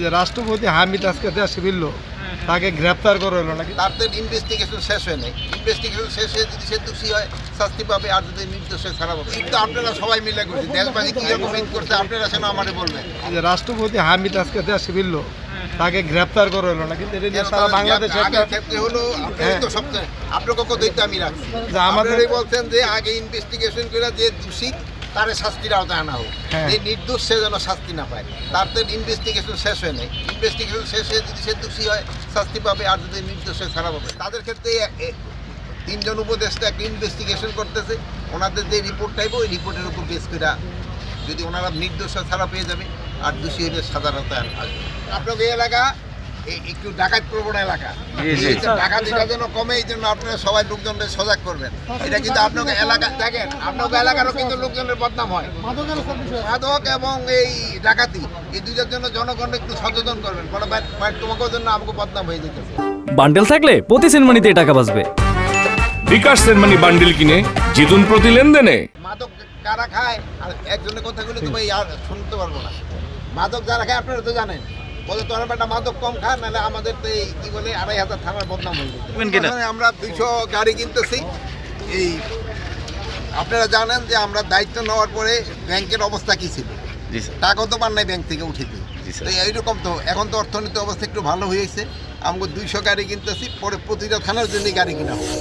যে রাষ্ট্রপতি হামিদ আজকে দেশে ফিরল, তাকে গ্রেপ্তার করা হলো নাকি? তার তো ইনভেস্টিগেশন শেষ হয় নাই। ইনভেস্টিগেশন শেষ হয়ে যদি সে দোষী হয় শাস্তি পাবে, আর যদি নির্দোষ হয় ছাড়া পাবে। কিন্তু আপনারা সবাই মিলে করছে, দেশবাসী কীরকম ঈদ করছে আপনারা সেন আমারে বলবেন। যে রাষ্ট্রপতি হামিদ আজকে দেশে ফিরল, তাকে গ্রেপ্তার করা হলো নাকি? এটা নিয়ে সারা বাংলাদেশে একটা আগের ক্ষেত্রে হলো আপনারই তো সবচেয়ে আপনাকে কতইটা আমি রাখছি যে আমাদের আমাদেরই বলছেন যে আগে ইনভেস্টিগেশন করে যে দোষী তারে শাস্তির আওতায় আনা হোক, হ্যাঁ। যে নির্দোষ সে যেন শাস্তি না পায়। তার তো ইনভেস্টিগেশন শেষ হয় নাই। ইনভেস্টিগেশন শেষ হয়ে যদি সে দোষী হয় শাস্তি পাবে, আর যদি নির্দোষ হয় ছাড়া পাবে। তাদের ক্ষেত্রে তিনজন উপদেষ্টা একটা ইনভেস্টিগেশন করতেছে। ওনাদের যে রিপোর্ট চাইবে ওই রিপোর্টের উপর বেস করে যদি ওনারা নির্দোষ হয় ছাড়া পেয়ে যাবে, আর দোষী হলে সাজার আওতায় আসবে। আপনাকে এই এলাকা একটু ডাকাত প্রবণ এলাকা, ডাকাতিটা যেন কমে, এই জন্য আপনারা সবাই লোকজনদের সজাগ করবেন। এটা কিন্তু আপনাকে এলাকা দেখেন, আপনাকে এলাকারও কিন্তু লোকজনের বদনাম হয়। মাদক এবং এই ডাকাতি এই দুইটার জন্য জনগণ একটু সচেতন করবেন। তোমাকেও জন্য আমাকে বদনাম হয়ে যেতেছে। বান্ডেল থাকলে প্রতি সেনমানিতে টাকা বাঁচবে। বিকাশ সেনমানি বান্ডিল কিনে জিতুন প্রতি লেনদেনে। মাদক কারা খায় আর একজনের কথাগুলো তো ভাই আর শুনতে পারবো না। মাদক যারা খায় আপনারা তো জানেন, বলে তোর বেটা মাদক কম খা, নাহলে আমাদের তো এই কি বলে ২৫০০ থানার বদনাম হয়ে যাবে। আমরা ২০০ গাড়ি কিনতেছি। এই আপনারা জানেন যে আমরা দায়িত্ব নেওয়ার পরে ব্যাংকের অবস্থা কি ছিল, টাকা তো পান নাই ব্যাংক থেকে উঠেছে। তো এইরকম তো এখন তো অর্থনৈতিক অবস্থা একটু ভালো হয়েছে। আমাকে ২০০ গাড়ি কিনতেছি, পরে প্রতিটা থানার জন্য গাড়ি কিনা হবে।